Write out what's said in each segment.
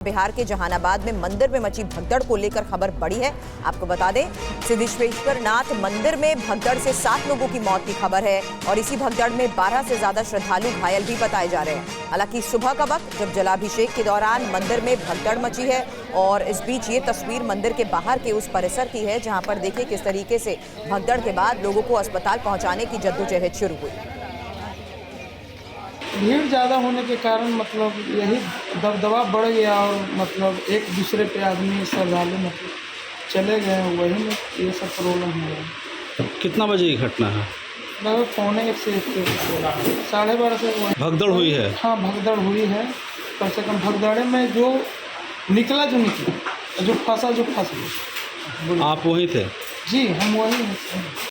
बिहार के जहानाबाद में मंदिर में मची भगदड़ को लेकर खबर बड़ी है। आपको बता दें, सिद्धेश्वर नाथ मंदिर में भगदड़ से 7 लोगों की मौत की खबर है और इसी भगदड़ में 12 से ज्यादा श्रद्धालु घायल भी बताए जा रहे हैं। हालांकि सुबह का वक्त जब जलाभिषेक के दौरान मंदिर में भगदड़ मची है और इस बीच ये तस्वीर मंदिर के बाहर के उस परिसर की है जहां पर देखिए किस तरीके से भगदड़ के बाद लोगों को अस्पताल पहुंचाने की जद्दोजहद शुरू हुई। भीड़ ज़्यादा होने के कारण मतलब यही दबदबा बढ़ गया और मतलब एक दूसरे पे आदमी श्रद्धालु मतलब चले गए, वही में ये सब प्रॉब्लम हुआ। कितना बजे की घटना है? लगभग 12:45 से 12:30 से भगदड़ हुई है। हाँ, भगदड़ हुई है। कम से कम भगदड़े में जो निकला जो फंसा आप वहीं थे? जी, हम वहीं हैं।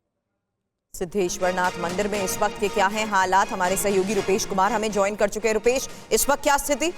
सिद्धेश्वर नाथ मंदिर में इस वक्त के क्या हैं हालात, हमारे सहयोगी रुपेश कुमार हमें ज्वाइन कर चुके हैं। रुपेश, इस वक्त क्या स्थिति?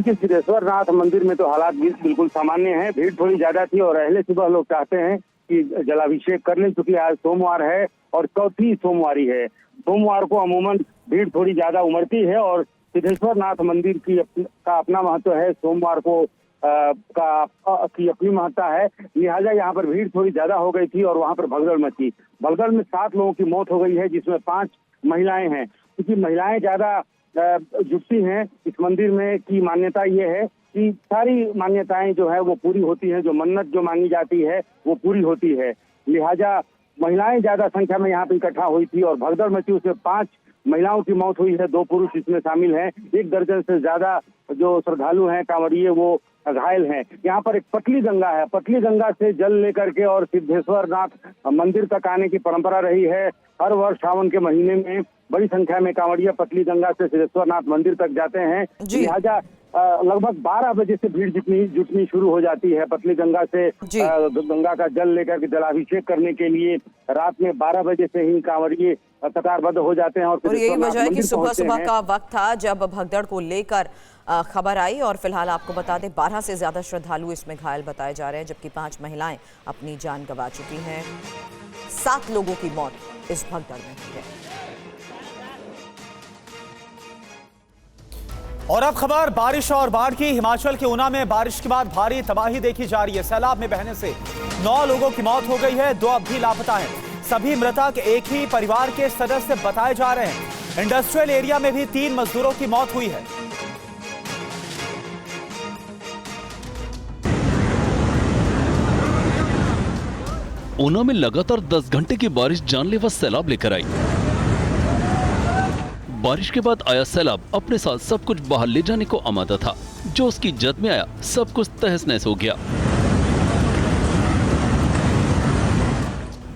सिद्धेश्वर नाथ मंदिर में तो हालात बिल्कुल सामान्य हैं। भीड़ थोड़ी ज्यादा थी और अहले सुबह लोग चाहते हैं कि जलाभिषेक कर लें, क्योंकि आज सोमवार है और चौथी सोमवारी है। सोमवार को अमूमन भीड़ थोड़ी ज्यादा उमड़ती है और सिद्धेश्वर नाथ मंदिर का अपना महत्व है। सोमवार को की अपनी महत्ता है, लिहाजा यहाँ पर भीड़ थोड़ी ज्यादा हो गई थी और वहाँ पर भगदड़ मची। भगदड़ में 7 लोगों की मौत हो गई है, जिसमें 5 महिलाएं हैं। क्योंकि महिलाएं ज्यादा जुटती हैं इस मंदिर में की मान्यता ये है कि सारी मान्यताएं जो है वो पूरी होती हैं, जो मन्नत जो मांगी जाती है वो पूरी होती है। लिहाजा महिलाएं ज्यादा संख्या में यहाँ पे इकट्ठा हुई थी और भगदड़ मची। उसमें 5 महिलाओं की मौत हुई है, 2 पुरुष इसमें शामिल हैं। 1 दर्जन से ज्यादा जो श्रद्धालु हैं, कांवड़िए, वो घायल हैं। यहाँ पर एक पतली गंगा है, पतली गंगा से जल लेकर के और सिद्धेश्वर नाथ मंदिर तक आने की परंपरा रही है। हर वर्ष सावन के महीने में बड़ी संख्या में कांवड़िया पतली गंगा से सिद्धेश्वर नाथ मंदिर तक जाते हैं। लिहाजा लगभग 12 बजे से भीड़ जुटनी शुरू हो जाती है। पतली गंगा से गंगा का जल लेकर के जलाभिषेक करने के लिए रात में 12 बजे से ही कांवड़िए कतारबद्ध हो जाते हैं। और यही वजह है कि सुबह का वक्त था जब भगदड़ को लेकर खबर आई और फिलहाल आपको बता दें 12 से ज्यादा श्रद्धालु इसमें घायल बताए जा रहे हैं, जबकि 5 महिलाएं अपनी जान गंवा चुकी हैं। 7 लोगों की मौत इस भगदड़ में हुई है। और अब खबर बारिश और बाढ़ की। हिमाचल के ऊना में बारिश के बाद भारी तबाही देखी जा रही है। सैलाब में बहने से 9 लोगों की मौत हो गई है, 2 अब भी लापता हैं। सभी मृतक एक ही परिवार के सदस्य बताए जा रहे हैं। इंडस्ट्रियल एरिया में भी 3 मजदूरों की मौत हुई है। ऊना में लगातार 10 घंटे की बारिश जानलेवा सैलाब लेकर आई। बारिश के बाद आया सैलाब अपने साथ सब कुछ बाहर ले जाने को आमादा था। जो उसकी जद में आया सब कुछ तहस नहस हो गया।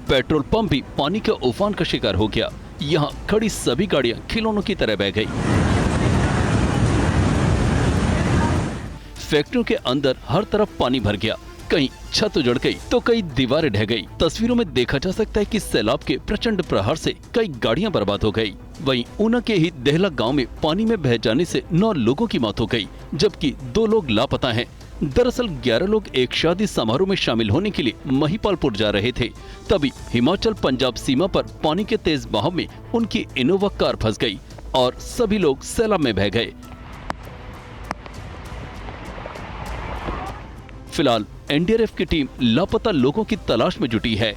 पेट्रोल पंप भी पानी के उफान का शिकार हो गया। यहाँ खड़ी सभी गाड़ियां खिलौनों की तरह बह गई। फैक्ट्रियों के अंदर हर तरफ पानी भर गया, कहीं छत उजड़ गई तो कई दीवारें ढह गई। तस्वीरों में देखा जा सकता है कि सैलाब के प्रचंड प्रहार से कई गाड़ियां बर्बाद हो गई। वहीं ऊना के ही देहला गांव में पानी में बह जाने से 9 लोगों की मौत हो गई, जबकि 2 लोग लापता हैं। दरअसल 11 लोग एक शादी समारोह में शामिल होने के लिए महिपालपुर जा रहे थे, तभी हिमाचल पंजाब सीमा पर पानी के तेज बहाव में उनकी इनोवा कार फंस गई और सभी लोग सैलाब में बह गए। फिलहाल एनडीआरएफ की टीम लापता लोगों की तलाश में जुटी है।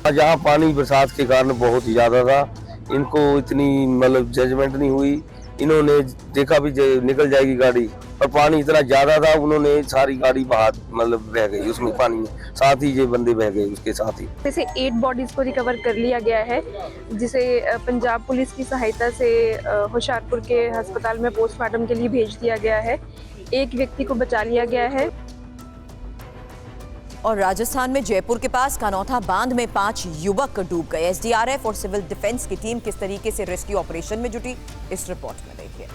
यहाँ पानी बरसात के कारण बहुत ज्यादा था, इनको इतनी मतलब जजमेंट नहीं हुई। इन्होंने देखा भी निकल जाएगी गाड़ी, और पानी इतना ज्यादा था उन्होंने सारी गाड़ी बाहर मतलब बह गई उसमें पानी में, साथ ही ये बंदे बह गए उसके साथ ही। जैसे 8 बॉडीज को रिकवर कर लिया गया है, जिसे पंजाब पुलिस की सहायता से होशियारपुर के अस्पताल में पोस्टमार्टम के लिए भेज दिया गया है। 1 व्यक्ति को बचा लिया गया है। और राजस्थान में जयपुर के पास कनौथा बांध में 5 युवक डूब गए। एसडीआरएफ और सिविल डिफेंस की टीम किस तरीके से रेस्क्यू ऑपरेशन में जुटी, इस रिपोर्ट में देखिए।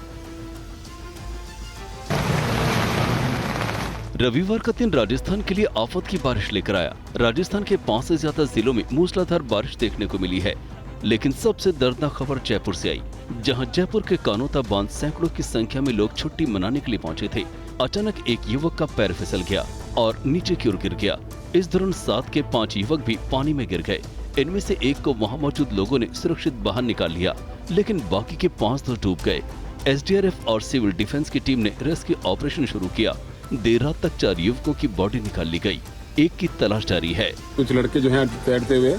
रविवार का दिन राजस्थान के लिए आफत की बारिश लेकर आया। राजस्थान के 5 से ज्यादा जिलों में मूसलाधार बारिश देखने को मिली है, लेकिन सबसे दर्दनाक खबर जयपुर से आई, जहां जयपुर के कनौता बांध सैकड़ों की संख्या में लोग छुट्टी मनाने के लिए पहुंचे थे। अचानक एक युवक का पैर फिसल गया और नीचे की ओर गिर गया। इस दौरान साथ के 5 युवक भी पानी में गिर गए। इनमें से एक को वहां मौजूद लोगों ने सुरक्षित बाहर निकाल लिया, लेकिन बाकी के 5 तो डूब गए। एसडीआरएफ और सिविल डिफेंस की टीम ने रेस्क्यू ऑपरेशन शुरू किया। देर रात तक 4 युवकों की बॉडी निकाल ली गई। एक की तलाश जारी है। कुछ लड़के जो हैं तैरते हुए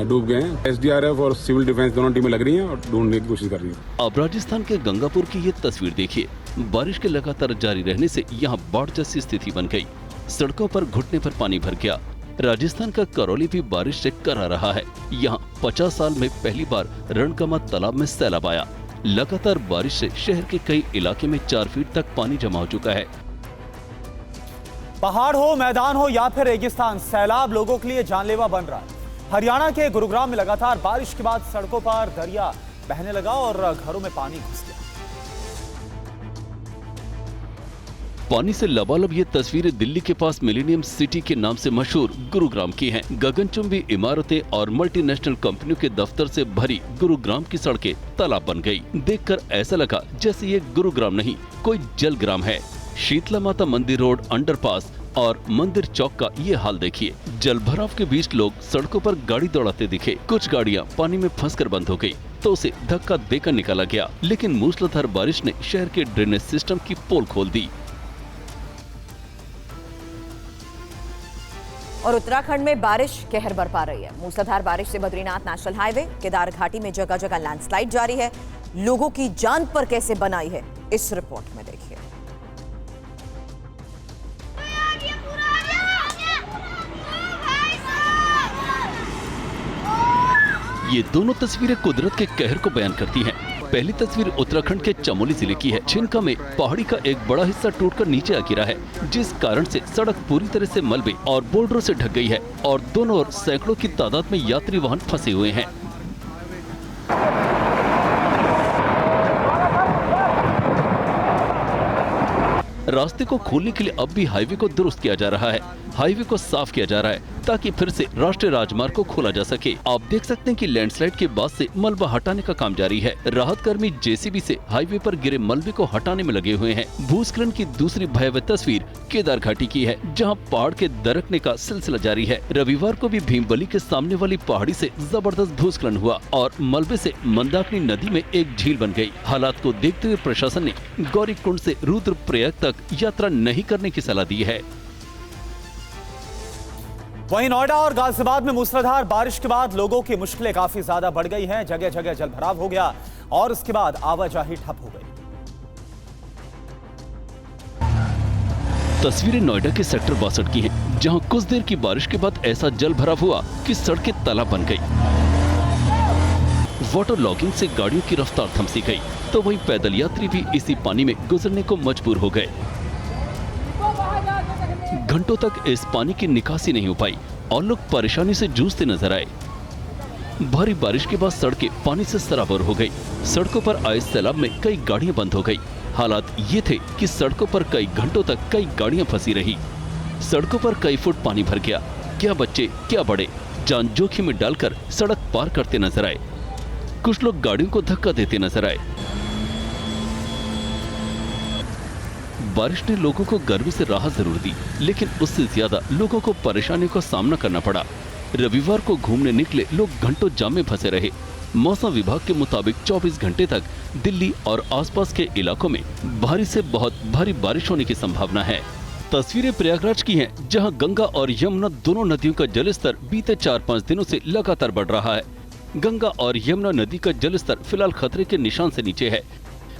डूब गए हैं। एसडीआरएफ और सिविल डिफेंस दोनों टीमें लग रही हैं और ढूंढने की कोशिश कर रही हैं। अब राजस्थान के गंगापुर की ये तस्वीर देखिए। बारिश के लगातार जारी रहने से यहाँ बाढ़ जैसी स्थिति बन गई। सड़कों पर घुटने पर पानी भर गया। राजस्थान का करौली भी बारिश से करा रहा है। यहाँ 50 साल में पहली बार रणकमा तालाब में सैलाब आया। लगातार बारिश से शहर के कई इलाके में 4 फीट तक पानी जमा हो चुका है। पहाड़ हो, मैदान हो या फिर रेगिस्तान, सैलाब लोगों के लिए जानलेवा बन रहा है। हरियाणा के गुरुग्राम में लगातार बारिश के बाद सड़कों पर दरिया बहने लगा और घरों में पानी घुस गया। पानी से लबालब ये तस्वीरें दिल्ली के पास मिलेनियम सिटी के नाम से मशहूर गुरुग्राम की हैं। गगनचुंबी इमारतें और मल्टीनेशनल कंपनियों के दफ्तर से भरी गुरुग्राम की सड़कें तालाब बन गई। देखकर ऐसा लगा जैसे ये गुरुग्राम नहीं, कोई जलग्राम है। शीतला माता मंदिर रोड, अंडरपास और मंदिर चौक का ये हाल देखिए। जल भराव के बीच लोग सड़कों पर गाड़ी दौड़ाते दिखे। कुछ गाड़ियां पानी में फंसकर बंद हो गई तो उसे धक्का देकर निकाला गया, लेकिन मूसलाधार बारिश ने शहर के ड्रेनेज सिस्टम की पोल खोल दी। और उत्तराखंड में बारिश कहर बरपा रही है। मूसलाधार बारिश से बद्रीनाथ नेशनल हाईवे, केदार घाटी में जगह जगह लैंडस्लाइड जारी है। लोगों की जान पर कैसे बनाई है इस रिपोर्ट में देखिए। ये दोनों तस्वीरें कुदरत के कहर को बयान करती हैं। पहली तस्वीर उत्तराखंड के चमोली जिले की है। छिनका में पहाड़ी का एक बड़ा हिस्सा टूटकर नीचे आ गिरा है, जिस कारण से सड़क पूरी तरह से मलबे और बोल्डरों से ढक गई है और दोनों ओर सैकड़ों की तादाद में यात्री वाहन फंसे हुए हैं। रास्ते को खोलने के लिए अब भी हाईवे को दुरुस्त किया जा रहा है। हाईवे को साफ किया जा रहा है ताकि फिर से राष्ट्रीय राजमार्ग को खोला जा सके। आप देख सकते हैं कि लैंडस्लाइड के बाद से मलबा हटाने का काम जारी है। राहत कर्मी जेसीबी से हाईवे पर गिरे मलबे को हटाने में लगे हुए हैं। भूस्खलन की दूसरी भयावह तस्वीर केदार घाटी की है, जहां पहाड़ के दरकने का सिलसिला जारी है। रविवार को भी भीमबली के सामने वाली पहाड़ी से जबरदस्त भूस्खलन हुआ और मलबे से मंदाकिनी नदी में एक झील बन गई। हालात को देखते हुए प्रशासन ने गौरीकुंड से रुद्रप्रयाग तक यात्रा नहीं करने की सलाह दी है। वहीं नोएडा और गाजियाबाद में मूसलाधार बारिश के बाद लोगों की मुश्किलें काफी ज्यादा बढ़ गई हैं। जगह जगह जलभराव हो गया और उसके बाद आवाजाही ठप हो गई। तस्वीरें नोएडा के सेक्टर 62 की हैं, जहां कुछ देर की बारिश के बाद ऐसा जलभराव हुआ कि सड़कें तालाब बन गई। वाटर लॉगिंग से गाड़ियों की रफ्तार थमसी गई, तो वहीं पैदल यात्री भी इसी पानी में गुजरने को मजबूर हो गए। घंटों तक इस पानी की निकासी नहीं हो पाई और लोग परेशानी से जूझते नजर आए। भारी बारिश के बाद सड़कें पानी से सराबोर हो गई। सड़कों पर आए सैलाब में कई गाड़ियां बंद हो गई। हालात ये थे कि सड़कों पर कई घंटों तक कई गाड़ियां फंसी रही। सड़कों पर कई फुट पानी भर गया। क्या बच्चे क्या बड़े जान जोखिम में डालकर सड़क पार करते नजर आए। कुछ लोग गाड़ियों को धक्का देते नजर आए। बारिश ने लोगों को गर्मी से राहत जरूर दी, लेकिन उससे ज्यादा लोगों को परेशानी का सामना करना पड़ा। रविवार को घूमने निकले लोग घंटों जाम में फंसे रहे। मौसम विभाग के मुताबिक 24 घंटे तक दिल्ली और आसपास के इलाकों में भारी से बहुत भारी बारिश होने की संभावना है। तस्वीरें प्रयागराज की हैं, जहां गंगा और यमुना दोनों नदियों का जलस्तर बीते 4-5 दिनों से लगातार बढ़ रहा है। गंगा और यमुना नदी का जलस्तर फिलहाल खतरे के निशान से नीचे है,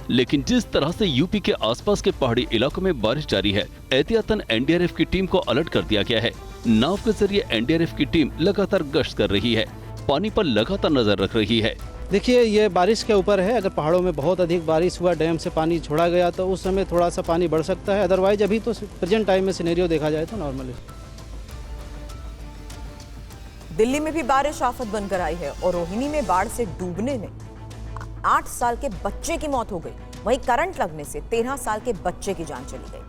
लेकिन जिस तरह से यूपी के आसपास के पहाड़ी इलाकों में बारिश जारी है, एहतियातन एनडीआरएफ की टीम को अलर्ट कर दिया गया है। नाव के जरिए एनडीआरएफ की टीम लगातार गश्त कर रही है, पानी पर लगातार नजर रख रही है। देखिए, ये बारिश के ऊपर है। अगर पहाड़ों में बहुत अधिक बारिश हुआ, डैम से पानी छोड़ा गया तो उस समय थोड़ा सा पानी बढ़ सकता है। अदरवाइज अभी तो प्रेजेंट टाइम में सिनेरियो देखा जाए तो नॉर्मल है। दिल्ली में भी बारिश आफत बनकर आई है और रोहिणी में बाढ़ से डूबने में 8 साल के बच्चे की मौत हो गई। वहीं करंट लगने से 13 साल के बच्चे की जान चली गई।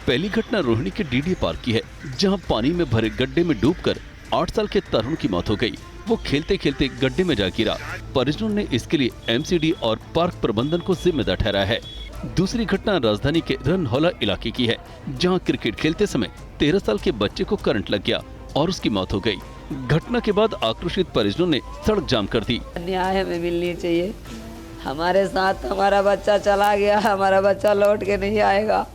पहली घटना रोहिणी के डीडी पार्क की है, जहां पानी में भरे गड्ढे में डूबकर 8 साल के तरुण की मौत हो गई। वो खेलते खेलते गड्ढे में जा गिरा। परिजनों ने इसके लिए एमसीडी और पार्क प्रबंधन को जिम्मेदार ठहराया है। दूसरी घटना राजधानी के रनहौला इलाके की है, जहां क्रिकेट खेलते समय 13 साल के बच्चे को करंट लग गया और उसकी मौत हो गई। घटना के बाद आक्रोशित परिजनों ने सड़क जाम कर दी। न्याय हमें मिलनी चाहिए। हमारे साथ हमारा बच्चा चला गया, हमारा बच्चा लौट के नहीं आएगा।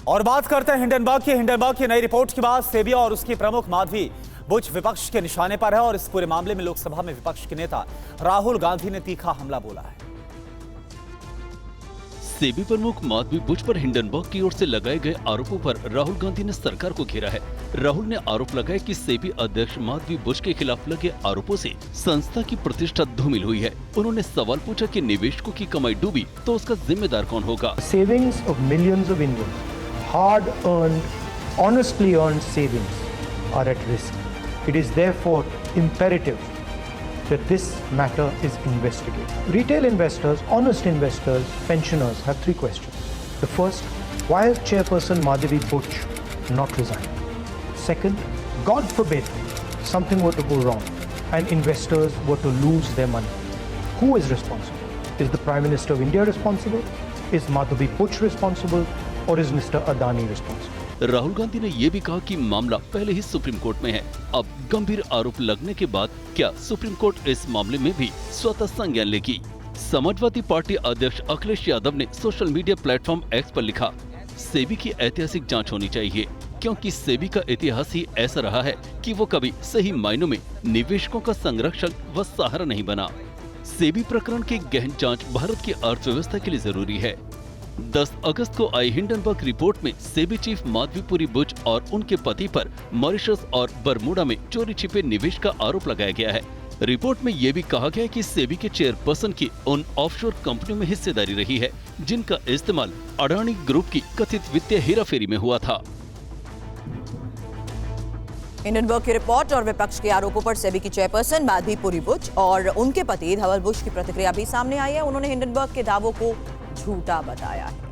और बात करते हैं हिंडनबर्ग की नई रिपोर्ट के बाद सेबी और उसकी प्रमुख माधवी बुच विपक्ष के निशाने पर है और इस पूरे मामले में लोकसभा में विपक्ष के नेता राहुल गांधी ने तीखा हमला बोला है। सेबी प्रमुख माधवी बुच पर हिंडनबर्ग की ओर से लगाए गए आरोपों पर राहुल गांधी ने सरकार को घेरा है। राहुल ने आरोप लगाया कि सेबी अध्यक्ष माधवी बुच के खिलाफ लगे आरोपों से संस्था की प्रतिष्ठा धूमिल हुई है। उन्होंने सवाल पूछा कि निवेशकों की कमाई डूबी तो उसका जिम्मेदार कौन होगा। Savings of millions of Indians, hard earned, honestly earned savings are at risk. It is therefore imperative that this matter is investigated. Retail investors, honest investors, pensioners have three questions. The first, why has Chairperson Madhavi Buch not resigned? Second, God forbid something were to go wrong and investors were to lose their money. Who is responsible? Is the Prime Minister of India responsible? Is Madhavi Buch responsible? Or is Mr. Adani responsible? Rahul Gandhi ने ये भी कहा कि मामला पहले ही supreme court में है। अब गंभीर आरोप लगने के बाद क्या सुप्रीम कोर्ट इस मामले में भी स्वतः संज्ञान लेगी? समाजवादी पार्टी अध्यक्ष अखिलेश यादव ने सोशल मीडिया प्लेटफॉर्म एक्स पर लिखा, सेबी की ऐतिहासिक जांच होनी चाहिए, क्योंकि सेबी का इतिहास ही ऐसा रहा है कि वो कभी सही मायनों में निवेशकों का संरक्षक व सहारा नहीं बना। सेबी प्रकरण की गहन जांच भारत की अर्थव्यवस्था के लिए जरूरी है। 10 अगस्त को आई हिंडनबर्ग रिपोर्ट में सेबी चीफ माधवीपुरी बुच और उनके पति पर मॉरिशस और बरमूडा में चोरी छिपे निवेश का आरोप लगाया गया है। रिपोर्ट में यह भी कहा गया है कि सेबी के चेयरपर्सन की उन ऑफशोर कंपनियों में हिस्सेदारी रही है जिनका इस्तेमाल अडानी ग्रुप की कथित वित्तीय हेराफेरी में हुआ था। हिंडनबर्ग की रिपोर्ट और विपक्ष के आरोपों पर सेबी की चेयरपर्सन माधवीपुरी बुच और उनके पति धवल बुच की प्रतिक्रिया भी सामने आई है। उन्होंने हिंडनबर्ग के दावों को झूठा बताया है।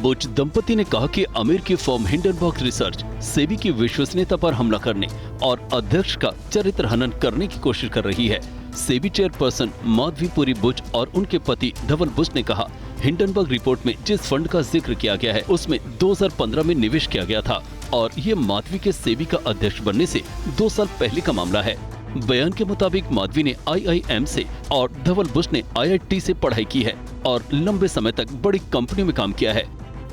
बुच दंपति ने कहा कि अमेरिकी फर्म हिंडनबर्ग रिसर्च सेबी की विश्वसनीयता पर हमला करने और अध्यक्ष का चरित्र हनन करने की कोशिश कर रही है। सेबी चेयरपर्सन माधवीपुरी बुच और उनके पति धवल बुच ने कहा, हिंडनबर्ग रिपोर्ट में जिस फंड का जिक्र किया गया है उसमें 2015 में निवेश किया गया था और ये माधवी के सेबी का अध्यक्ष बनने से 2 साल पहले का मामला है। बयान के मुताबिक माधवी ने IIM से और धवल बुच ने IIT से पढ़ाई की है और लंबे समय तक बड़ी कंपनियों में काम किया है।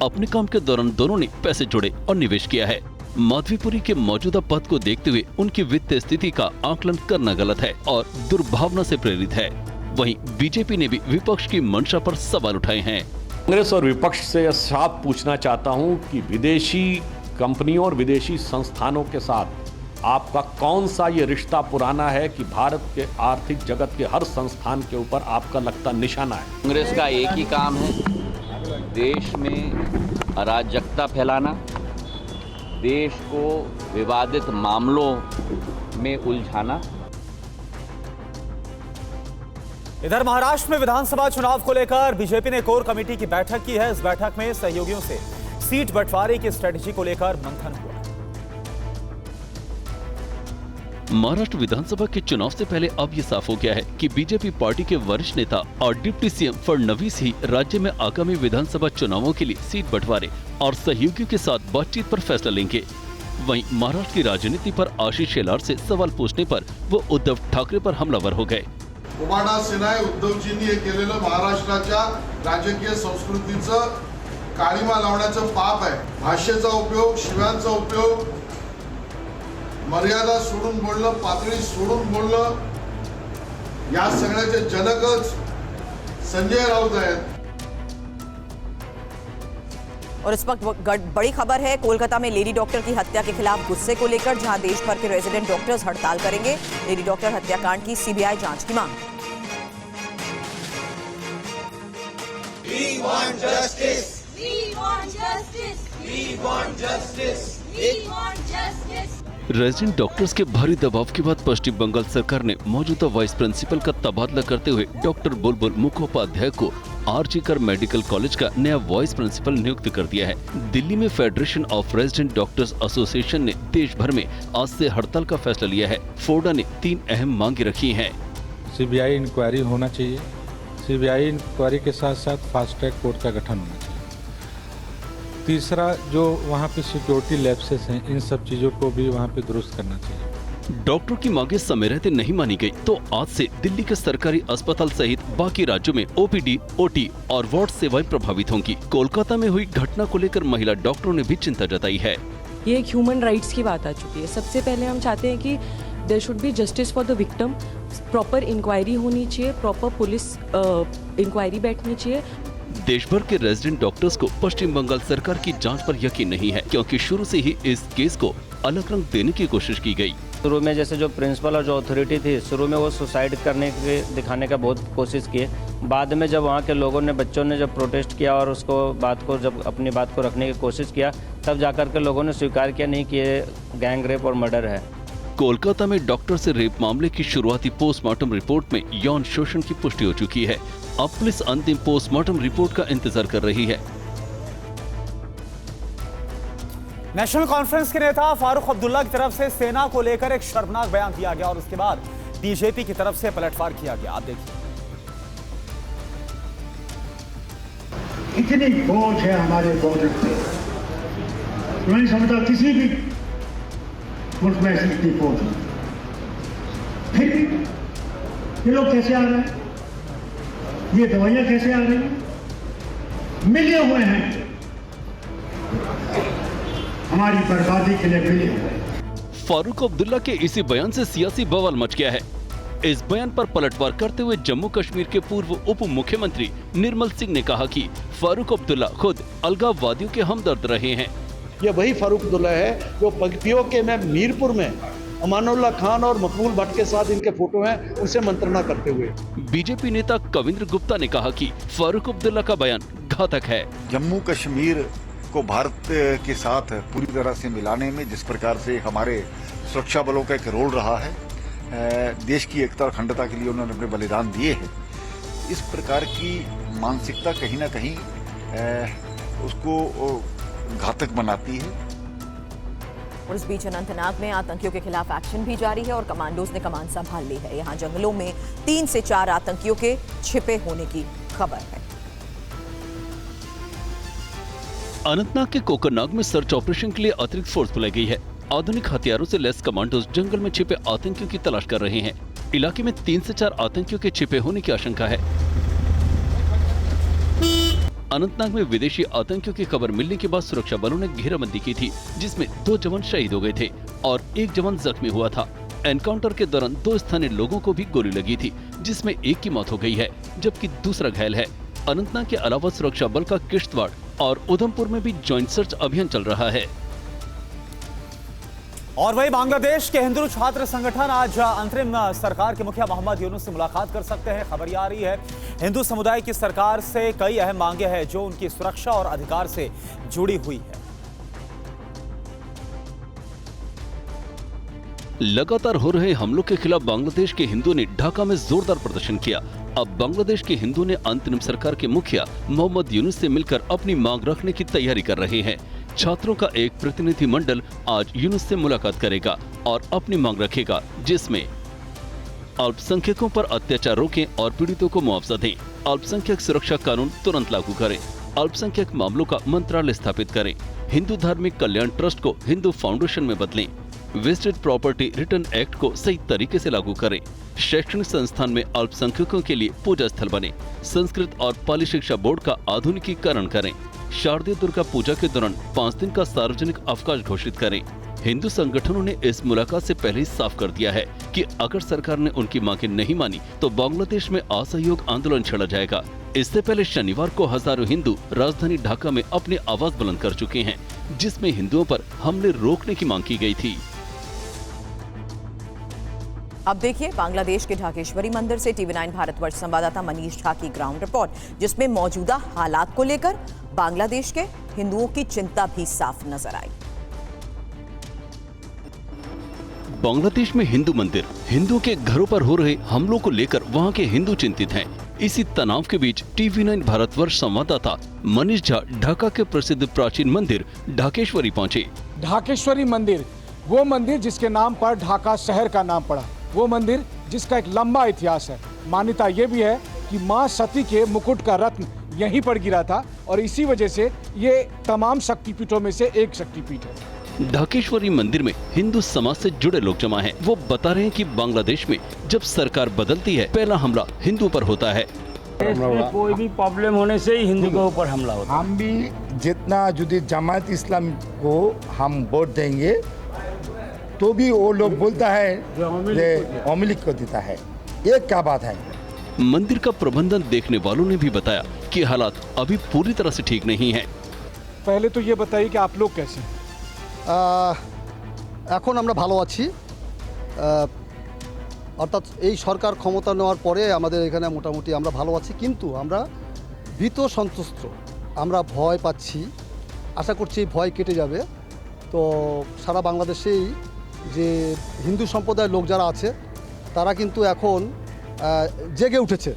अपने काम के दौरान दोनों ने पैसे जोड़े और निवेश किया है। माधवीपुरी के मौजूदा पद को देखते हुए उनकी वित्तीय स्थिति का आकलन करना गलत है और दुर्भावना से प्रेरित है। वहीं बीजेपी ने भी विपक्ष की मंशा पर सवाल उठाए हैं। कांग्रेस और विपक्ष से साफ पूछना चाहता हूं कि विदेशी कंपनियों और विदेशी संस्थानों के साथ आपका कौन सा ये रिश्ता पुराना है कि भारत के आर्थिक जगत के हर संस्थान के ऊपर आपका लगता निशाना है? कांग्रेस का एक ही काम है, देश में अराजकता फैलाना, देश को विवादित मामलों में उलझाना। इधर महाराष्ट्र में विधानसभा चुनाव को लेकर बीजेपी ने कोर कमेटी की बैठक की है। इस बैठक में सहयोगियों से सीट बंटवारे की स्ट्रेटेजी को लेकर मंथन हुआ। महाराष्ट्र विधानसभा के चुनाव से पहले अब ये साफ हो गया है कि बीजेपी पार्टी के वरिष्ठ नेता और डिप्टी सीएम फडणवीस ही राज्य में आगामी विधानसभा चुनावों के लिए सीट बंटवारे और सहयोगियों के साथ बातचीत पर फैसला लेंगे। वहीं महाराष्ट्र की राजनीति पर आशीष शेलार से सवाल पूछने पर वो उद्धव ठाकरे पर हमलावर हो गए। उमाडा सिन्हा उद्धवजींनी हे केलेलं महाराष्ट्राच्या राजकीय संस्कृतीचं काळीमा लावण्याचं पाप आहे। भाषेचा उपयोग, शिव्यांचा उपयोग, मर्यादा सोडून बोलणं, पातळी सोडून बोलणं, या सगळ्याचे जनकच संजय राऊत आहेत। और इस वक्त बड़ी खबर है कोलकाता में लेडी डॉक्टर की हत्या के खिलाफ गुस्से को लेकर, जहां देश भर के रेजिडेंट डॉक्टर्स हड़ताल करेंगे। लेडी डॉक्टर हत्याकांड की सीबीआई जांच की मांग। We want justice. We want justice. We want justice. We want justice. Resident doctors के भारी दबाव के बाद पश्चिम बंगाल सरकार ने मौजूदा वाइस प्रिंसिपल का तबादला करते हुए डॉक्टर बुलबुल मुखोपाध्याय को आरजीकर मेडिकल कॉलेज का नया वाइस प्रिंसिपल नियुक्त कर दिया है। दिल्ली में federation of resident doctors association ने देश भर में आज से हड़ताल का फैसला लिया है। फोडा ने 3 अहम मांगे रखी हैं। सीबीआई इंक्वायरी होना चाहिए। सीबीआई इंक्वायरी के साथ साथ फास्ट ट्रैक कोर्ट का गठन होना चाहिए। तीसरा जो वहाँ पे सिक्योरिटी लैप्सेस हैं, इन सब चीज़ों को भी वहाँ पे दुरुस्त करना चाहिए। डॉक्टर की मांगे समय रहते नहीं मानी गई तो आज से दिल्ली के सरकारी अस्पताल सहित बाकी राज्यों में ओपीडी, ओटी और वार्ड सेवाएं प्रभावित होंगी। कोलकाता में हुई घटना को लेकर महिला डॉक्टरों ने भी चिंता जताई है। ये एक ह्यूमन राइट्स की बात आ चुकी है। सबसे पहले हम चाहते हैं कि there should be justice for the victim, proper inquiry होनी चाहिए, प्रॉपर पुलिस इंक्वायरी बैठनी चाहिए। देश भर के रेजिडेंट डॉक्टर्स को पश्चिम बंगाल सरकार की जांच पर यकीन नहीं है, क्योंकि शुरू से ही इस केस को अलग रंग देने की कोशिश की गई। शुरू में जैसे जो प्रिंसिपल और जो अथॉरिटी थी, शुरू में वो सुसाइड करने के दिखाने का बहुत कोशिश किए। बाद में जब वहाँ के लोगों ने, बच्चों ने जब प्रोटेस्ट किया और उसको बात को जब अपनी बात को रखने की कोशिश किया, तब जाकर के लोगों ने स्वीकार किया नहीं कि ये गैंग रेप और मर्डर है। कोलकाता में डॉक्टर से रेप मामले की शुरुआती पोस्टमार्टम रिपोर्ट में यौन शोषण की पुष्टि हो चुकी है। अब पुलिस अंतिम पोस्टमार्टम रिपोर्ट का इंतजार कर रही है। नेशनल कॉन्फ्रेंस के नेता फारूक अब्दुल्ला की तरफ से सेना को लेकर एक शर्मनाक बयान दिया गया और उसके बाद बीजेपी की तरफ से पलटवार किया गया। आप देखिए। इतनी फौज है हमारे बॉर्डर पे, मैं नहीं समझता किसी भी मुल्क में ऐसी इतनी फौज है। फिर ये लोग कैसे आ रहे हैं, ये दवाइयां कैसे आ रही हैं, मिले हुए हैं हमारी बर्बादी के लिए मिले हुए। फारूक अब्दुल्ला के इसी बयान से सियासी बवाल मच गया है। इस बयान पर पलटवार करते हुए जम्मू कश्मीर के पूर्व उप मुख्यमंत्री निर्मल सिंह ने कहा कि फारूक अब्दुल्ला खुद अलगाववादियों के हमदर्द रहे हैं। ये वही फारूक अब्दुल्ला है जो पीओके में मीरपुर में अमानुल्लाह खान और मकबूल भट्ट के साथ इनके फोटो हैं, उनसे मंत्रणा करते हुए। बीजेपी नेता कविंद्र गुप्ता ने कहा कि फारूक अब्दुल्ला का बयान घातक है। जम्मू कश्मीर को भारत के साथ पूरी तरह से मिलाने में जिस प्रकार से हमारे सुरक्षा बलों का एक रोल रहा है, देश की एकता और अखंडता के लिए उन्होंने अपने बलिदान दिए हैं, इस प्रकार की मानसिकता कहीं ना कहीं उसको घातक बनाती है। और इस बीच अनंतनाग में आतंकियों के खिलाफ एक्शन भी जारी है और कमांडोज ने कमान संभाल ली है। यहाँ जंगलों में 3 से 4 आतंकियों के छिपे होने की खबर है। अनंतनाग के कोकरनाग में सर्च ऑपरेशन के लिए अतिरिक्त फोर्स बुलाई गई है। आधुनिक हथियारों से लैस कमांडोज जंगल में छिपे आतंकियों की तलाश कर रहे हैं। इलाके में 3 से 4 आतंकियों के छिपे होने की आशंका है। अनंतनाग में विदेशी आतंकियों की खबर मिलने के बाद सुरक्षा बलों ने घेराबंदी की थी, जिसमें 2 जवान शहीद हो गए थे और 1 जवान जख्मी हुआ था। एनकाउंटर के दौरान 2 स्थानीय लोगों को भी गोली लगी थी, जिसमें एक की मौत हो गई है जबकि दूसरा घायल है। अनंतनाग के अलावा सुरक्षा बल का किश्तवाड़ और उधमपुर में भी ज्वाइंट सर्च अभियान चल रहा है। और वही बांग्लादेश के हिंदू छात्र संगठन आज अंतरिम सरकार के मुखिया मोहम्मद यूनुस से मुलाकात कर सकते हैं। खबर आ रही है हिंदू समुदाय की सरकार से कई अहम मांगे हैं जो उनकी सुरक्षा और अधिकार से जुड़ी हुई है। लगातार हो रहे हमलों के खिलाफ बांग्लादेश के हिंदुओं ने ढाका में जोरदार प्रदर्शन किया। अब बांग्लादेश के हिंदू ने अंतरिम सरकार के मुखिया मोहम्मद यूनुस से मिलकर अपनी मांग रखने की तैयारी कर रहे हैं। छात्रों का एक प्रतिनिधि मंडल आज यूनुस से मुलाकात करेगा और अपनी मांग रखेगा, जिसमें अल्पसंख्यकों पर अत्याचार रोकें और पीड़ितों को मुआवजा दें, अल्पसंख्यक सुरक्षा कानून तुरंत लागू करें, अल्पसंख्यक मामलों का मंत्रालय स्थापित करें, हिंदू धार्मिक कल्याण ट्रस्ट को हिंदू फाउंडेशन में बदलें, वेस्टेड प्रॉपर्टी रिटर्न एक्ट को सही तरीके से लागू करें, शैक्षणिक संस्थान में अल्पसंख्यकों के लिए पूजा स्थल बने, संस्कृत और पाली शिक्षा बोर्ड का आधुनिकीकरण करें, शारदीय दुर्गा पूजा के दौरान 5 दिन का सार्वजनिक अवकाश घोषित करें। हिंदू संगठनों ने इस मुलाकात से पहले ही साफ कर दिया है कि अगर सरकार ने उनकी मांगें नहीं मानी तो बांग्लादेश में असहयोग आंदोलन छेड़ा जाएगा। इससे पहले शनिवार को हजारों हिंदू राजधानी ढाका में अपनी आवाज बुलंद कर चुके हैं, जिसमें हिंदुओं पर हमले रोकने की मांग की गई थी। अब देखिए बांग्लादेश के ढाकेश्वरी मंदिर से TV9 भारतवर्ष संवाददाता मनीष झा की ग्राउंड रिपोर्ट, जिसमें मौजूदा हालात को लेकर बांग्लादेश के हिंदुओं की चिंता भी साफ नजर आई। बांग्लादेश में हिंदू मंदिर, हिंदुओं के घरों पर हो रहे हमलों को लेकर वहां के हिंदू चिंतित हैं। इसी तनाव के बीच TV9 भारतवर्ष संवाददाता मनीष झा ढाका के प्रसिद्ध प्राचीन मंदिर ढाकेश्वरी पहुंचे। ढाकेश्वरी मंदिर, वो मंदिर जिसके नाम पर ढाका शहर का नाम पड़ा, वो मंदिर जिसका एक लंबा इतिहास है। मान्यता ये भी है कि मां सती के मुकुट का रत्न यहीं पर गिरा था और इसी वजह से ये तमाम शक्तिपीठों में से एक शक्तिपीठ है। ढाकेश्वरी मंदिर में हिंदू समाज से जुड़े लोग जमा हैं। वो बता रहे हैं कि बांग्लादेश में जब सरकार बदलती है पहला हमला हिंदू पर होता है। कोई भी प्रॉब्लम होने से ही हिंदू के ऊपर हमला होता है। हम भी जितना यदि जमात इस्लाम को हम वोट देंगे तो भी वो लोग बोलता है अमलिक को देता है। ये क्या बात है? मंदिर का प्रबंधन देखने वालों ने भी बताया कि हालात अभी पूरी तरह से ठीक नहीं है। पहले तो ये बताइए कि आप लोग कैसे हैं? এখন আমরা ভালো আছি, অর্থাৎ এই সরকার ক্ষমতা নেওয়ার পরে আমাদের এখানে মোটামুটি আমরা ভালো আছি, কিন্তু আমরা ভীত সন্ত্রস্ত, আমরা ভয় পাচ্ছি। আশা করছি এই ভয় কেটে যাবে। তো সারা বাংলাদেশেই যে হিন্দু সম্প্রদায়ের লোক যারা আছে তারা কিন্তু এখন জেগে উঠেছে।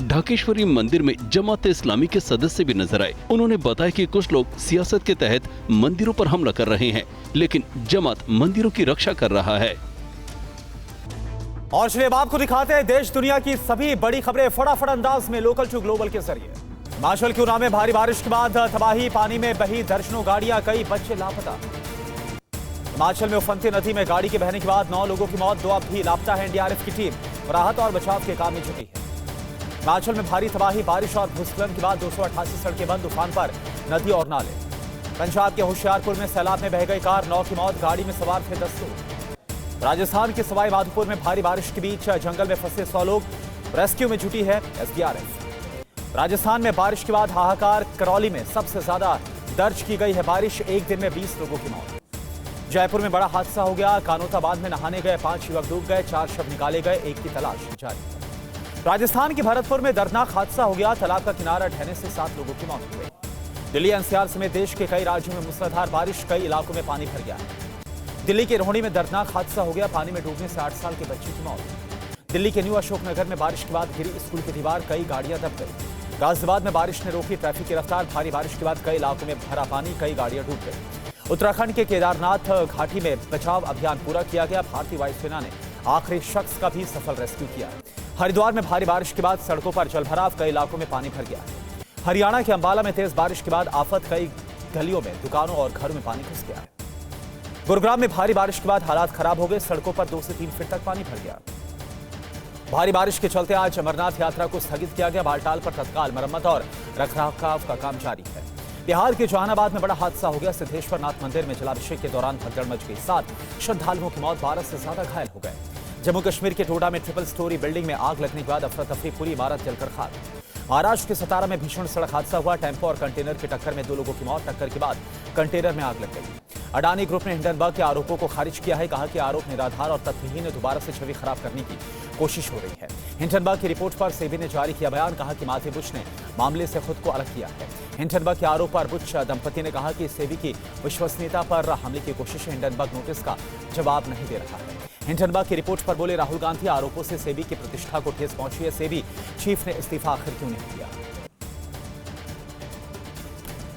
ढाकेश्वरी मंदिर में जमात इस्लामी के सदस्य भी नजर आए। उन्होंने बताया कि कुछ लोग सियासत के तहत मंदिरों पर हमला कर रहे हैं, लेकिन जमात मंदिरों की रक्षा कर रहा है। और चलिए आपको दिखाते हैं देश दुनिया की सभी बड़ी खबरें फटाफट अंदाज में लोकल टू ग्लोबल के जरिए। हिमाचल के ऊना में भारी बारिश के बाद तबाही, पानी में बही दर्जनों गाड़ियां, कई बच्चे लापता। हिमाचल में उफनती नदी में गाड़ी के बहने के बाद 9 लोगों की मौत, 2 अब भी लापता है। एनडीआरएफ की टीम राहत और बचाव के काम में जुटी है। हिमाचल में भारी तबाही, बारिश और भूस्खलन के बाद 288 सड़कें बंद, तूफान पर नदी और नाले। पंजाब के होशियारपुर में सैलाब में बह गई कार, 9 की मौत, गाड़ी में सवार थे 10 लोग। राजस्थान के सवाई माधोपुर में भारी बारिश के बीच जंगल में फंसे 100 लोग, रेस्क्यू में जुटी है एसडीआरएफ। राजस्थान में बारिश के बाद हाहाकार, करौली में सबसे ज्यादा दर्ज की गई है बारिश, एक दिन में 20 लोगों की मौत। जयपुर में बड़ा हादसा हो गया, कानोता बांध में नहाने गए 5 युवक डूब गए, 4 शव निकाले गए, एक की तलाश जारी है। राजस्थान के भरतपुर में दर्दनाक हादसा हो गया, तालाब का किनारा ढहने से 7 लोगों की मौत हो गई। दिल्ली एनसीआर समेत देश के कई राज्यों में मूसलाधार बारिश, कई इलाकों में पानी भर गया है। दिल्ली के रोहणी में दर्दनाक हादसा हो गया, पानी में डूबने से 8 साल के बच्चे की मौत। दिल्ली के न्यू अशोकनगर में बारिश के बाद गिरी स्कूल की दीवार, कई गाड़ियां दब गई। गाजियाबाद में बारिश ने रोकी ट्रैफिक की रफ्तार, भारी बारिश के बाद कई इलाकों में भरा पानी, कई गाड़ियां डूब गई। उत्तराखंड के केदारनाथ घाटी में बचाव अभियान पूरा किया गया, भारतीय वायुसेना ने आखिरी शख्स का भी सफल रेस्क्यू किया। हरिद्वार में भारी बारिश के बाद सड़कों पर जलभराव, कई इलाकों में पानी भर गया। हरियाणा के अंबाला में तेज बारिश के बाद आफत, कई गलियों में दुकानों और घरों में पानी घुस गया है। गुरुग्राम में भारी बारिश के बाद हालात खराब हो गए, सड़कों पर 2 से 3 फीट तक पानी भर गया। भारी बारिश के चलते आज अमरनाथ यात्रा को स्थगित किया गया, बालटाल पर तत्काल मरम्मत और रखरखाव का काम जारी है। बिहार के जहानाबाद में बड़ा हादसा हो गया, सिद्धेश्वर नाथ मंदिर में जलाभिषेक के दौरान भगदड़ मच गई, 7 श्रद्धालुओं की मौत, 12 से ज्यादा घायल हो गए। जम्मू कश्मीर के टोडा में ट्रिपल स्टोरी बिल्डिंग में आग लगने के बाद अफरा तफरी, पूरी इमारत जलकर खाक। महाराष्ट्र के सतारा में भीषण सड़क हादसा हुआ, टेम्पो और कंटेनर की टक्कर में 2 लोगों की मौत, टक्कर के बाद कंटेनर में आग लग गई। अडानी ग्रुप ने हिंडनबर्ग के आरोपों को खारिज किया है, कहा कि आरोप निराधार और तथ्यहीन, दोबारा से छवि खराब करने की कोशिश हो रही है। हिंडनबर्ग की रिपोर्ट पर सेबी ने जारी किया बयान, कहा कि माथे बुश ने मामले से खुद को अलग किया है। हिंडनबर्ग के आरोप पर बुश दंपति ने कहा कि सेबी की विश्वसनीयता पर हमले की कोशिश, हिंडनबर्ग नोटिस का जवाब नहीं दे रहा है। हिंडनबर्ग की रिपोर्ट पर बोले राहुल गांधी, आरोपों से सेबी की प्रतिष्ठा को ठेस पहुंची है, सेबी चीफ ने इस्तीफा आखिर क्यों नहीं दिया।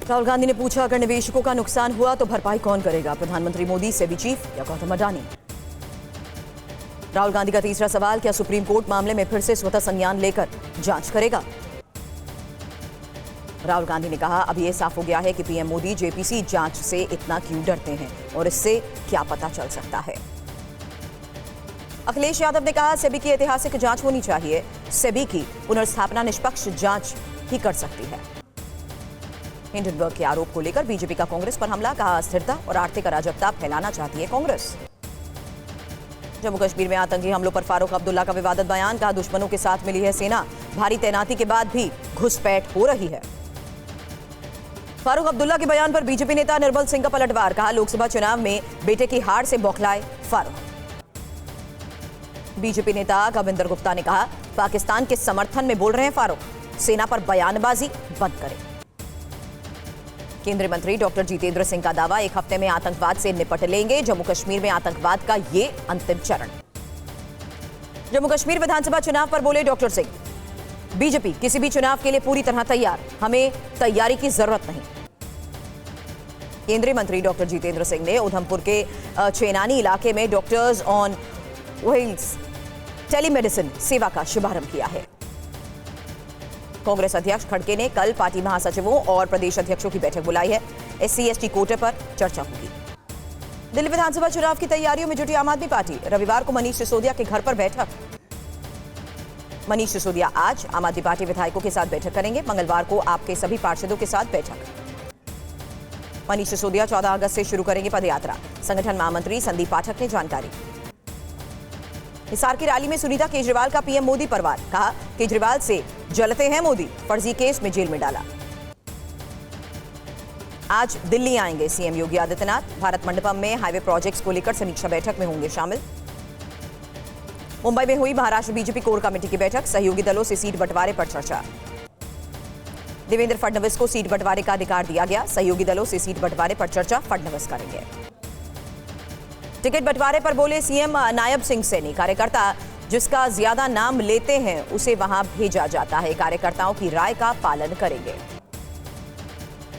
राहुल गांधी ने पूछा, अगर निवेशकों का नुकसान हुआ तो भरपाई कौन करेगा, प्रधानमंत्री मोदी, सेबी चीफ या गौतम अडानी। राहुल गांधी का तीसरा सवाल, क्या सुप्रीम कोर्ट मामले में फिर से स्वतः संज्ञान लेकर जांच करेगा। राहुल गांधी ने कहा, अब यह साफ हो गया है कि पीएम मोदी जेपीसी जांच से इतना क्यों डरते हैं और इससे क्या पता चल सकता है। अखिलेश यादव ने कहा, सेबी की ऐतिहासिक जांच होनी चाहिए, सेबी की पुनर्स्थापना निष्पक्ष जांच ही कर सकती है। हिंडनबर्ग के आरोप को लेकर बीजेपी का कांग्रेस पर हमला, कहा अस्थिरता और आर्थिक अराजकता फैलाना चाहती है कांग्रेस। जम्मू कश्मीर में आतंकी हमलों पर फारूक अब्दुल्ला का विवादित बयान, कहा दुश्मनों के साथ मिली है सेना, भारी तैनाती के बाद भी घुसपैठ हो रही है। फारूक अब्दुल्ला के बयान पर बीजेपी नेता निर्मल सिंह का पलटवार, कहा लोकसभा चुनाव में बेटे की हार से बौखलाए फारूक। बीजेपी नेता कविंदर गुप्ता ने कहा, पाकिस्तान के समर्थन में बोल रहे हैं फारूक, सेना पर बयानबाजी बंद करें। केंद्रीय मंत्री डॉक्टर जितेंद्र सिंह का दावा, 1 हफ्ते में आतंकवाद से निपट लेंगे, जम्मू कश्मीर में आतंकवाद का ये अंतिम चरण। जम्मू कश्मीर विधानसभा चुनाव पर बोले डॉक्टर सिंह, बीजेपी किसी भी चुनाव के लिए पूरी तरह तैयार, हमें तैयारी की जरूरत नहीं। केंद्रीय मंत्री डॉक्टर जितेंद्र सिंह ने उधमपुर के चेनानी इलाके में डॉक्टर्स ऑन व्हील्स टेलीमेडिसिन सेवा का शुभारंभ किया है। कांग्रेस अध्यक्ष खड़गे ने कल पार्टी महासचिवों और प्रदेश अध्यक्षों की बैठक बुलाई है। SC/ST कोटे पर चर्चा होगी। दिल्ली विधानसभा चुनाव की तैयारियों में जुटी आम आदमी पार्टी। रविवार को मनीष सिसोदिया के घर पर बैठक। मनीष सिसोदिया आज आम आदमी पार्टी विधायकों के साथ बैठक करेंगे। मंगलवार को आपके सभी पार्षदों के साथ बैठक। मनीष सिसोदिया 14 अगस्त से शुरू करेंगे पदयात्रा। संगठन महामंत्री संदीप पाठक ने जानकारी। हिसार की रैली में सुनीता केजरीवाल का पीएम मोदी पर वार। कहा, केजरीवाल से जलते हैं मोदी, फर्जी केस में जेल में डाला। आज दिल्ली आएंगे सीएम योगी आदित्यनाथ। भारत मंडपम में हाईवे प्रोजेक्ट्स को लेकर समीक्षा बैठक में होंगे शामिल। मुंबई में हुई महाराष्ट्र बीजेपी कोर कमेटी की बैठक। सहयोगी दलों से सीट बंटवारे पर चर्चा। देवेंद्र फडणवीस को सीट बंटवारे का अधिकार दिया गया। सहयोगी दलों से सीट बंटवारे पर चर्चा फडणवीस करेंगे। टिकट बंटवारे पर बोले सीएम नायब सिंह सैनी। कार्यकर्ता जिसका ज्यादा नाम लेते हैं उसे वहां भेजा जाता है। कार्यकर्ताओं की राय का पालन करेंगे।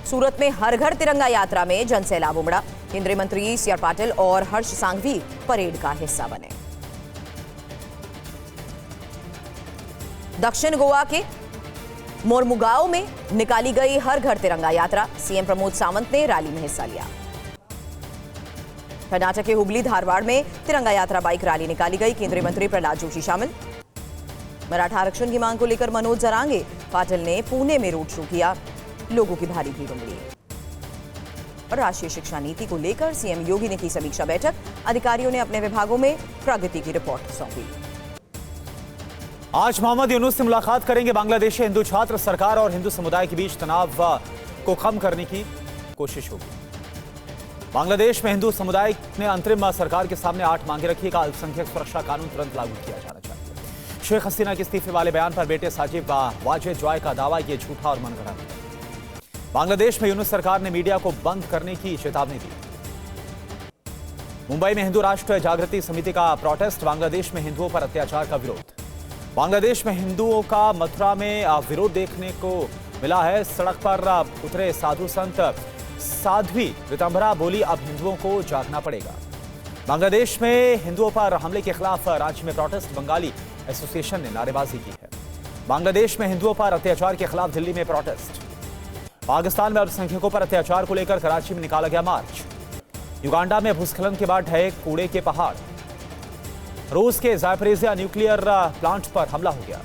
सूरत में हर घर तिरंगा यात्रा में जनसैलाब उमड़ा। केंद्रीय मंत्री CR पाटिल और हर्ष सांघवी परेड का हिस्सा बने। दक्षिण गोवा के मोरमुगांव में निकाली गई हर घर तिरंगा यात्रा। सीएम प्रमोद सावंत ने रैली में हिस्सा लिया। कर्नाटक के हुबली धारवाड़ में तिरंगा यात्रा बाइक रैली निकाली गई। केंद्रीय मंत्री प्रहलाद जोशी शामिल। मराठा आरक्षण की मांग को लेकर मनोज जरांगे पाटिल ने पुणे में रोड शो किया। लोगों की भारी भीड़ उमड़ी। और राष्ट्रीय शिक्षा नीति को लेकर सीएम योगी ने की समीक्षा बैठक। अधिकारियों ने अपने विभागों में प्रगति की रिपोर्ट सौंपी। आज मोहम्मद यूनुस से मुलाकात करेंगे बांग्लादेशी हिंदू छात्र। सरकार और हिंदू समुदाय के बीच तनाव को कम करने की कोशिश होगी। बांग्लादेश में हिंदू समुदाय ने अंतरिम सरकार के सामने 8 मांगे रखी। का अल्पसंख्यक सुरक्षा कानून तुरंत लागू किया जाना चाहिए। शेख हसीना के इस्तीफे वाले बयान पर बेटे साजिब वाजिद जॉय का दावा ये झूठा और मनगढ़ंत है। बांग्लादेश में यूनुस सरकार ने मीडिया को बंद करने की चेतावनी दी। मुंबई में हिंदू राष्ट्र जागृति समिति का प्रोटेस्ट। बांग्लादेश में हिंदुओं पर अत्याचार का विरोध। बांग्लादेश में हिंदुओं का मथुरा में विरोध देखने को मिला है। सड़क पर उतरे साधु संत। साध्वी रितंभरा बोली, अब हिंदुओं को जागना पड़ेगा। बांग्लादेश में हिंदुओं पर हमले के खिलाफ रांची में प्रोटेस्ट। बंगाली एसोसिएशन ने नारेबाजी की है। बांग्लादेश में हिंदुओं पर अत्याचार के खिलाफ दिल्ली में प्रोटेस्ट। पाकिस्तान में अल्पसंख्यकों पर अत्याचार को लेकर कराची में निकाला गया मार्च। युगांडा में भूस्खलन के बाद ढहे कूड़े के पहाड़। रूस के ज़ापोरिज़िया न्यूक्लियर प्लांट पर हमला हो गया।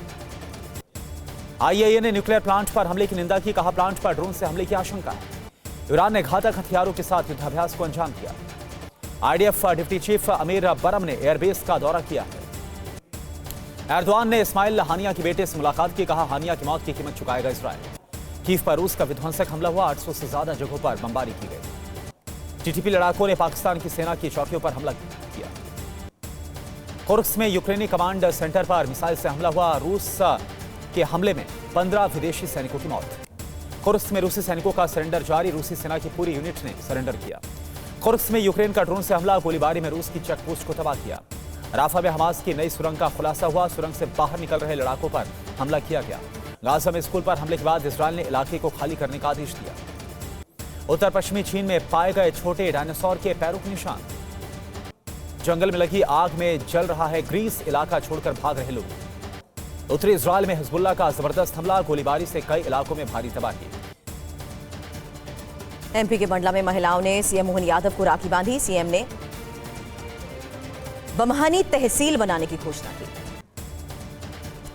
IAEA ने न्यूक्लियर प्लांट पर हमले की निंदा की। कहा, प्लांट पर ड्रोन से हमले की आशंका है। ईरान ने घातक हथियारों के साथ युद्धाभ्यास को अंजाम दिया। IDF डिप्टी चीफ अमीर बरम ने एयरबेस का दौरा किया है। एर्दोआन ने इस्माइल हानिया के बेटे से मुलाकात की। कहा, हानिया की मौत की कीमत चुकाएगा इसराइल। कीव पर रूस का विध्वंसक हमला हुआ। 800 से ज्यादा जगहों पर बमबारी की गई। TTP लड़ाकों ने पाकिस्तान की सेना की चौकियों पर हमला किया। कुर्स्क में यूक्रेनी कमांड सेंटर पर मिसाइल से हमला हुआ। रूस के हमले में 15 विदेशी सैनिकों की मौत। कुर्स्क में रूसी सैनिकों का सरेंडर जारी। रूसी सेना की पूरी यूनिट ने सरेंडर किया। कुर्स्क में यूक्रेन का ड्रोन से हमला। गोलीबारी में रूस की चेकपोस्ट को तबाह किया। राफा में हमास की नई सुरंग का खुलासा हुआ। सुरंग से बाहर निकल रहे लड़ाकों पर हमला किया गया। गाजा में स्कूल पर हमले के बाद इजरायल ने इलाके को खाली करने का आदेश दिया। उत्तर पश्चिमी चीन में पाए गए छोटे डायनासोर के पैरों के निशान। जंगल में लगी आग में जल रहा है ग्रीस। इलाका छोड़कर भाग रहे लोग। उत्तरी इजरायल में हिजबुल्लाह का जबरदस्त हमला। गोलीबारी से कई इलाकों में भारी तबाही। MP के मंडला में महिलाओं ने सीएम मोहन यादव को राखी बांधी। सीएम ने बमहानी तहसील बनाने की घोषणा की।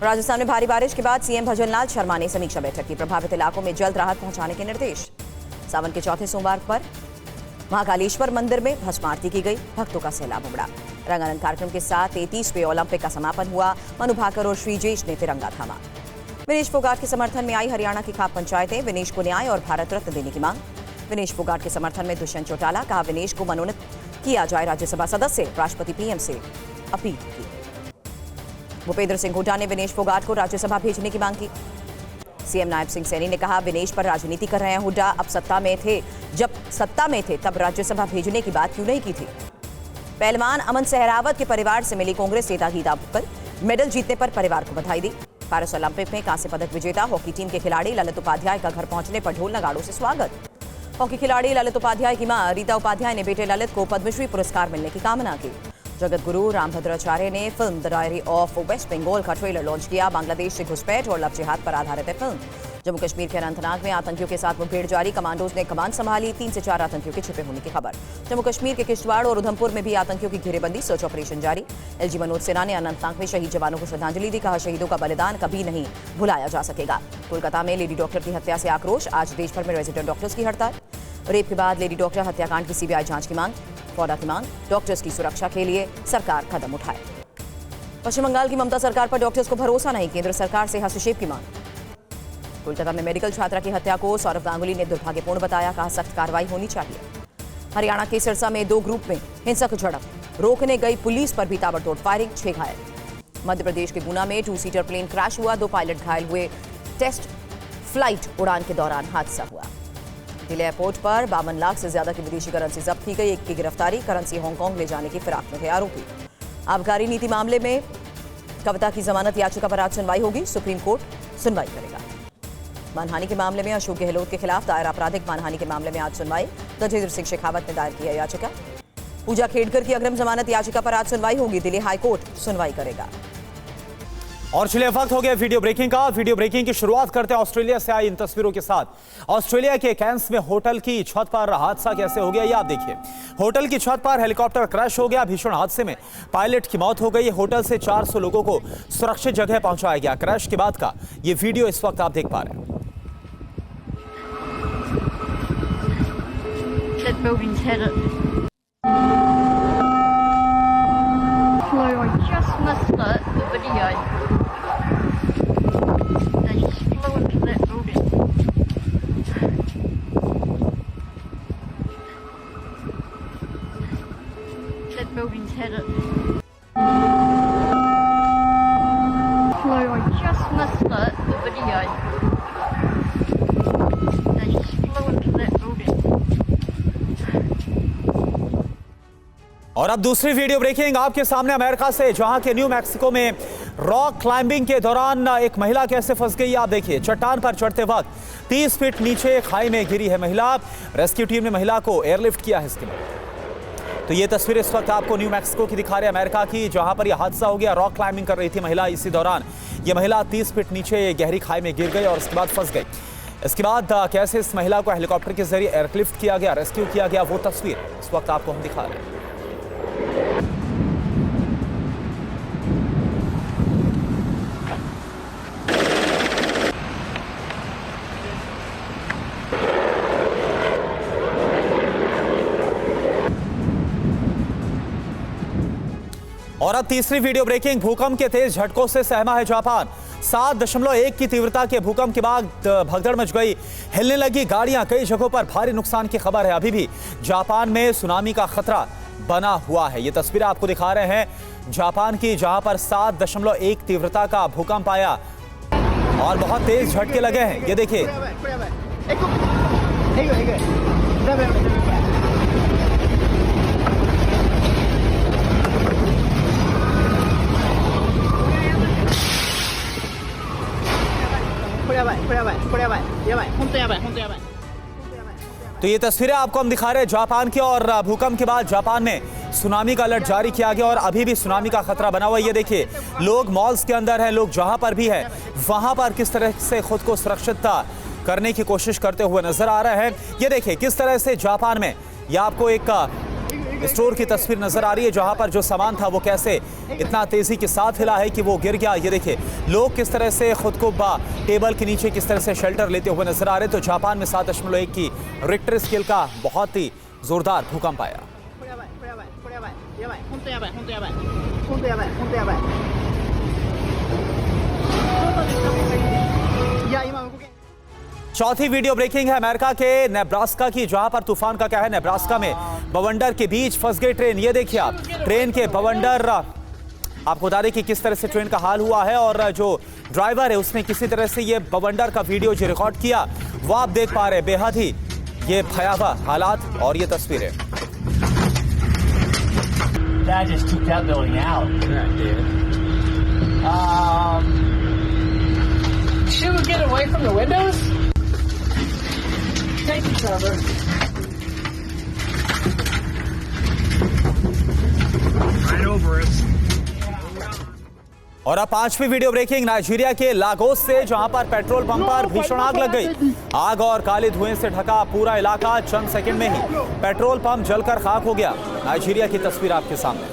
राजस्थान में भारी बारिश के बाद सीएम भजनलाल शर्मा ने समीक्षा बैठक की। प्रभावित इलाकों में जल्द राहत पहुंचाने के निर्देश। सावन के चौथे सोमवार पर महाकालेश्वर मंदिर में भस्म आरती की गई। भक्तों का सैलाब उमड़ा। रंगारंग कार्यक्रम के साथ 33वें ओलंपिक का समापन हुआ। मनु भाकर और श्रीजेश ने तिरंगा थामा। विनेश फोगाट के समर्थन में आई हरियाणा की खाप पंचायतें। विनेश को न्याय और भारत रत्न देने की मांग। विनेश फोगाट के समर्थन में दुष्यंत चौटाला। कहा, विनेश को मनोनीत किया जाए राज्यसभा सदस्य। राष्ट्रपति PM से अपील की। भूपेंद्र सिंह हुड्डा ने विनेश फोगाट को राज्यसभा भेजने की मांग की। सीएम नायब सिंह सैनी ने कहा, विनेश पर राजनीति कर रहे हैं हुड्डा। अब जब सत्ता में थे तब राज्यसभा भेजने की बात क्यों नहीं की थी। पहलवान अमन सहरावत के परिवार से मिली कांग्रेस नेता गीता भुक्कल। मेडल जीतने पर परिवार को बधाई दी। पेरिस ओलंपिक में कांस्य पदक विजेता हॉकी टीम के खिलाड़ी ललित उपाध्याय का घर पहुंचने पर ढोल नगाड़ों से स्वागत। हॉकी खिलाड़ी ललित उपाध्याय की मां रीता उपाध्याय ने बेटे ललित को पद्मश्री पुरस्कार मिलने की कामना की। जगत गुरु रामभद्राचार्य ने film the diary of West Bengal का ट्रेलर लॉन्च किया। बांग्लादेश से घुसपैठ और लव जिहाद पर आधारित है फिल्म। जम्मू कश्मीर के अनंतनाग में आतंकियों के साथ मुठभेड़ जारी, कमांडोज ने कमान संभाली, 3 से 4 आतंकियों के छिपे होने की खबर। जम्मू कश्मीर के किश्तवाड़ और उधमपुर में भी आतंकियों की घेरेबंदी, सर्च ऑपरेशन जारी। एलजी मनोज सिन्हा ने अनंतनाग में शहीद जवानों को श्रद्धांजलि दी, कहा शहीदों का बलिदान कभी नहीं भुलाया जा सकेगा। कोलकाता में लेडी डॉक्टर की हत्या से आक्रोश, आज देश भर में रेजिडेंट डॉक्टर्स की हड़ताल। रेप के बाद लेडी डॉक्टर हत्याकांड की सीबीआई जांच की मांग, फौड़ा की मांग, डॉक्टर्स की सुरक्षा के लिए सरकार कदम उठाए। पश्चिम बंगाल की ममता सरकार पर डॉक्टर्स को भरोसा नहीं, केंद्र सरकार से हस्तक्षेप की मांग। कोलकाता में मेडिकल छात्रा की हत्या को सौरव गांगुली ने दुर्भाग्यपूर्ण बताया, कहा सख्त कार्रवाई होनी चाहिए। हरियाणा के सिरसा में 2 ग्रुप में हिंसक झड़प, रोकने गई पुलिस पर भी ताबड़तोड़ फायरिंग, 6 घायल। मध्य प्रदेश के गुना में 2 सीटर प्लेन क्रैश हुआ, 2 पायलट घायल हुए। टेस्ट फ्लाइट उड़ान के दौरान हादसा हुआ। दिल्ली एयरपोर्ट पर 52 लाख से ज्यादा की विदेशी करेंसी जब्त की गई, एक की गिरफ्तारी, करेंसी हांगकांग ले जाने की फिराक में थे आरोपी। आबकारी नीति मामले में कविता की जमानत याचिका पर आज सुनवाई होगी, सुप्रीम कोर्ट सुनवाई करेगा। मानहानि के मामले में अशोक गहलोत के खिलाफ दायर आपराधिक मानहानि के मामले में आज सुनवाई, गजेंद्र सिंह शेखावत ने दायर किया याचिका। पूजा खेड़कर की अग्रिम जमानत याचिका पर आज सुनवाई होगी, दिल्ली हाईकोर्ट सुनवाई करेगा। और चलिए वक्त हो गया वीडियो ब्रेकिंग का। वीडियो ब्रेकिंग की शुरुआत करते हैं ऑस्ट्रेलिया से आई इन तस्वीरों के साथ। ऑस्ट्रेलिया के कैंस में होटल की छत पर हादसा कैसे हो गया ये आप देखिए। होटल की छत पर हेलीकॉप्टर क्रैश हो गया, भीषण हादसे में पायलट की मौत हो गई। होटल से 400 लोगों को सुरक्षित जगह पहुंचाया गया। क्रैश के बाद का ये वीडियो इस वक्त आप देख पा रहे हैं। That building's headed. Hello, I just missed the video. They just flew into that building. That building's headed. Hello, I just missed the video. They just flew into that building. और अब दूसरी वीडियो ब्रेकिंग आपके सामने America से, जहां के new Mexico में rock climbing के दौरान एक महिला कैसे फंस गई आप देखिए। चट्टान पर चढ़ते वक्त 30 फीट नीचे खाई में गिरी है महिला। रेस्क्यू टीम ने महिला को एयरलिफ्ट किया है इसके बाद। तो ये तस्वीर इस वक्त आपको न्यू मैक्सिको की दिखा रहे हैं, अमेरिका की, जहां पर यह हादसा हो गया। रॉक क्लाइंबिंग कर रही थी महिला, इसी दौरान ये महिला 30 फीट नीचे गहरी खाई में गिर गई और उसके बाद फंस गई। इसके बाद कैसे इस महिला को हेलीकॉप्टर के जरिए एयरलिफ्ट किया गया, रेस्क्यू किया गया, वो तस्वीर इस वक्त आपको हम दिखा रहे हैं। और अब तीसरी वीडियो ब्रेकिंग, भूकंप के तेज झटकों से सहमा है जापान। 7.1 की तीव्रता के भूकंप के बाद भगदड़ मच गई, हिलने लगी गाड़ियां, कई जगहों पर भारी नुकसान की खबर है। अभी भी जापान में सुनामी का खतरा बना हुआ है। ये तस्वीर आपको दिखा रहे हैं जापान की, जहां पर 7.1 तीव्रता का भूकंप आया और बहुत तेज झटके लगे हैं। ये देखिए, तो ये तस्वीरें आपको हम दिखा रहे हैं जापान की। और भूकंप के बाद जापान में सुनामी का अलर्ट जारी किया गया और अभी भी सुनामी का खतरा बना हुआ है। ये देखिए, लोग मॉल्स के अंदर हैं, लोग जहां पर भी हैं वहां पर किस तरह से खुद को सुरक्षित करने की कोशिश करते हुए नजर आ रहे हैं। ये देखिए किस तरह से जापान में, यह आपको एक स्टोर की तस्वीर नजर आ रही है, जहां पर जो सामान था वो कैसे इतना तेजी के साथ हिला है कि वो गिर गया। ये देखिए लोग किस तरह से खुद को टेबल के नीचे किस तरह से शेल्टर लेते हुए नजर आ रहे। तो जापान में 7.1 की रिक्टर स्केल का बहुत ही जोरदार भूकंप आया। चौथी वीडियो ब्रेकिंग है अमेरिका के नेब्रास्का की, जहां पर तूफान का कहर। नेब्रास्का में बवंडर के बीच फंस गई ट्रेन। ये देखिए आप, ट्रेन के बवंडर, आपको बता दें कि किस तरह से ट्रेन का हाल हुआ है और जो ड्राइवर है उसने किसी तरह से ये बवंडर का वीडियो जो रिकॉर्ड किया वो आप देख पा रहे हैं। बेहद ही ये भयावह हालात और ये तस्वीरें। Thank you, Trevor. Right और अब पांचवी वीडियो ब्रेकिंग नाइजीरिया के लागोस से, जहां पर पेट्रोल पंप पर भीषण आग लग गई। आग और काले धुएं से ढका पूरा इलाका चंद सेकंड में ही पेट्रोल पंप जलकर खाक हो गया। नाइजीरिया की तस्वीर आपके सामने।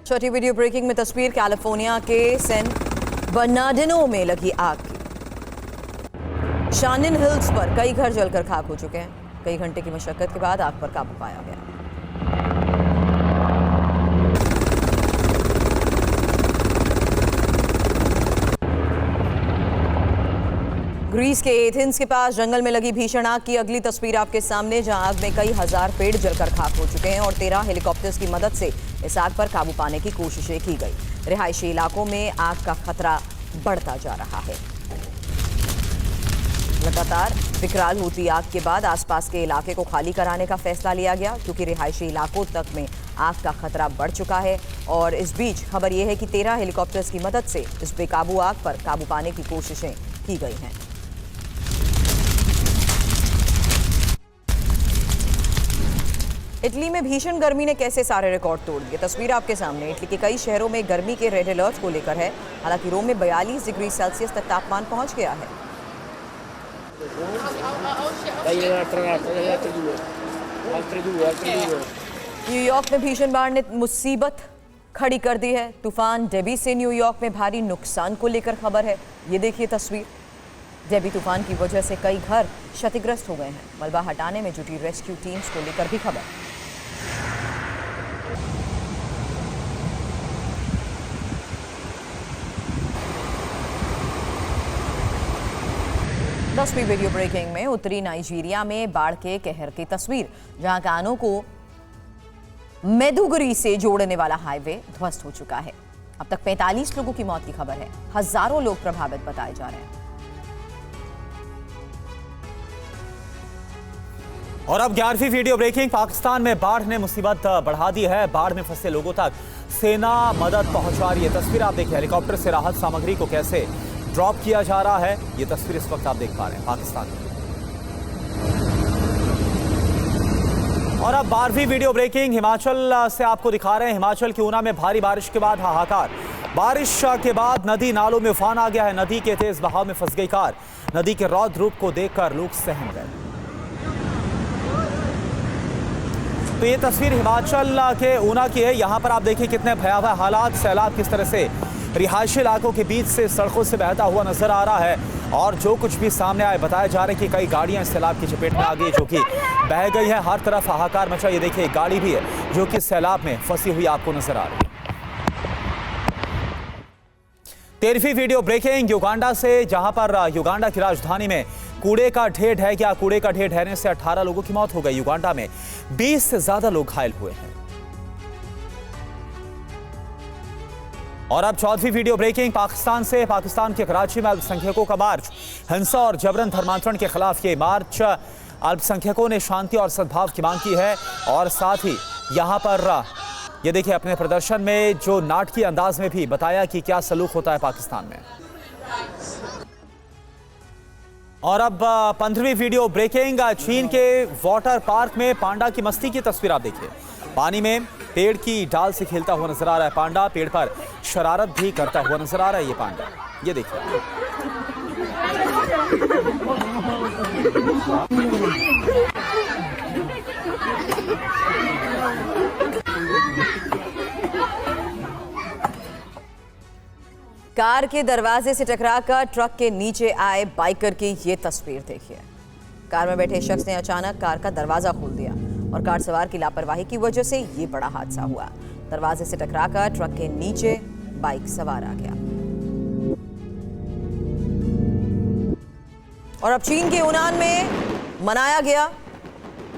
छोटी वीडियो ब्रेकिंग में तस्वीर कैलिफोर्निया के सैन बर्नार्डिनो में लगी आग की। शानिन हिल्स पर कई घर जलकर खाक हो चुके हैं। कई घंटे की मशक्कत के बाद आग पर काबू पाया गया। ग्रीस के एथेंस के पास जंगल में लगी भीषण आग की अगली तस्वीर आपके सामने, जहां आग में कई हजार पेड़ जलकर खाक हो चुके हैं और 13 हेलीकॉप्टर्स की मदद से इस आग पर काबू पाने की कोशिशें की गई। रिहायशी इलाकों में आग का खतरा बढ़ता जा रहा है। लगातार विकराल होती आग के बाद आसपास के इलाके को खाली कराने का फैसला लिया गया, क्योंकि रिहायशी इलाकों तक में आग का खतरा बढ़ चुका है। और इस बीच खबर यह है कि 13 हेलीकॉप्टर्स की मदद से इस बेकाबू आग पर काबू पाने की कोशिशें की गई हैं। इटली में भीषण गर्मी ने कैसे सारे रिकॉर्ड तोड़ दिए, तस्वीर आपके सामने। इटली के कई शहरों में गर्मी के रेड अलर्ट को लेकर है। हालांकि रोम में 42 डिग्री सेल्सियस तक तापमान पहुंच गया है। न्यूयॉर्क में भीषण बाढ़ ने मुसीबत खड़ी कर दी है। तूफान डेबी से न्यूयॉर्क में भारी नुकसान को लेकर खबर है। ये देखिए तस्वीर। डेबी तूफान की वजह से कई घर क्षतिग्रस्त हो गए हैं। मलबा हटाने में जुटी रेस्क्यू टीम्स को लेकर भी खबर। दसवीं वीडियो ब्रेकिंग में उत्तरी नाइजीरिया में बाढ़ के कहर की तस्वीर, जहां कानों को मैदुगुरी से जोड़ने वाला हाईवे ध्वस्त हो चुका है। अब तक 45 लोगों की मौत की खबर है। हजारों लोग प्रभावित बताए जा रहे हैं। और अब 11वीं वीडियो ब्रेकिंग। पाकिस्तान में बाढ़ ने मुसीबत बढ़ा दी है। बाढ़ में फंसे लोगों तक सेना मदद पहुंचा रही है। तस्वीर आप देखिए, हेलीकॉप्टर से राहत सामग्री को कैसे ड्रॉप किया जा रहा है। ये तस्वीर इस वक्त आप देख पा रहे हैं पाकिस्तान में। और अब 12वीं वीडियो ब्रेकिंग हिमाचल से आपको दिखा रहे हैं। हिमाचल के ऊना में भारी बारिश के बाद हाहाकार। बारिश के बाद नदी नालों में उफान आ गया है। नदी के तेज बहाव में फंस गई कार। नदी के रौद्र रूप को देखकर लोग सहम गए। तो ये तस्वीर हिमाचल के ऊना की है। यहाँ पर आप देखिए कितने भयावह हालात। सैलाब किस तरह से रिहायशी इलाकों के बीच से सड़कों से बहता हुआ नजर आ रहा है। और जो कुछ भी सामने आए, बताया जा रहा है कि कई गाड़ियां इस सैलाब की चपेट में आ गई, जो कि बह गई है। हर तरफ हाहाकार मचा। ये देखिए, एक गाड़ी भी है जो कि सैलाब में फंसी हुई आपको नजर आ रही है। 13वीं वीडियो ब्रेकिंग युगांडा से, जहां पर युगांडा की राजधानी में कूड़े का ढेर ढह गया। कूड़े का ढेर ढहने से 18 लोगों की मौत हो गई। युगांडा में 20 से ज्यादा लोग घायल हुए हैं। और अब 14वीं वीडियो ब्रेकिंग पाकिस्तान से। पाकिस्तान के कराची में अल्पसंख्यकों का मार्च। हिंसा और जबरन धर्मांतरण के खिलाफ ये मार्च। अल्पसंख्यकों ने शांति और सद्भाव की मांग की है। और साथ ही यहाँ पर ये देखिए, अपने प्रदर्शन में जो नाटकीय अंदाज में भी बताया कि क्या सलूक होता है पाकिस्तान में। और अब 15वीं वीडियो ब्रेकिंग। चीन के वाटर पार्क में पांडा की मस्ती की तस्वीर आप देखिए। पानी में पेड़ की डाल से खेलता हुआ नजर आ रहा है पांडा। पेड़ पर शरारत भी करता हुआ नजर आ रहा है ये पांडा। ये देखिए। कार के दरवाजे से टकराकर ट्रक के नीचे आए बाइकर की ये तस्वीर देखिए। कार में बैठे शख्स ने अचानक कार का दरवाजा खोल दिया और कार सवार की लापरवाही की वजह से ये बड़ा हादसा हुआ। दरवाजे से टकराकर ट्रक के नीचे बाइक सवार आ गया। और अब चीन के यूनान में मनाया गया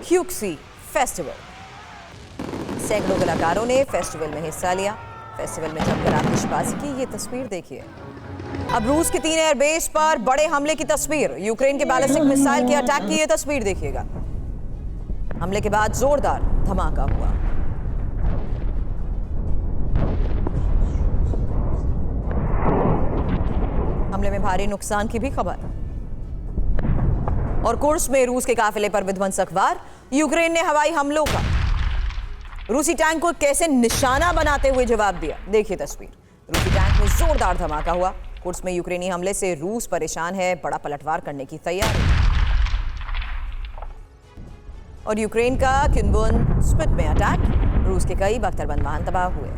क्यूक्सी फेस्टिवल। सैकड़ों कलाकारों ने फेस्टिवल में हिस्सा लिया। फेस्टिवल में जमकर आतिशबाजी की ये तस्वीर देखिए। अब रूस के 3 एयरबेस पर बड़े हमले की तस्वीर, यूक्रेन के बैलिस्टिक मिसाइल के अटैक की ये तस्वीर देखिएगा। हमले के बाद जोरदार धमाका हुआ। हमले में भारी नुकसान की भी खबर। और कुर्स में रूस के काफिले पर विध्वंसक वार, यूक्रेन ने हवाई हमलों का रूसी टैंक को कैसे निशाना बनाते हुए जवाब दिया, देखिए तस्वीर। रूसी टैंक में जोरदार धमाका हुआ। कुर्स में यूक्रेनी हमले से रूस परेशान है, बड़ा पलटवार करने की तैयारी। और यूक्रेन का किन्बुन स्पिट में अटैक, रूस के कई बख्तरबंद वाहन तबाह हुए।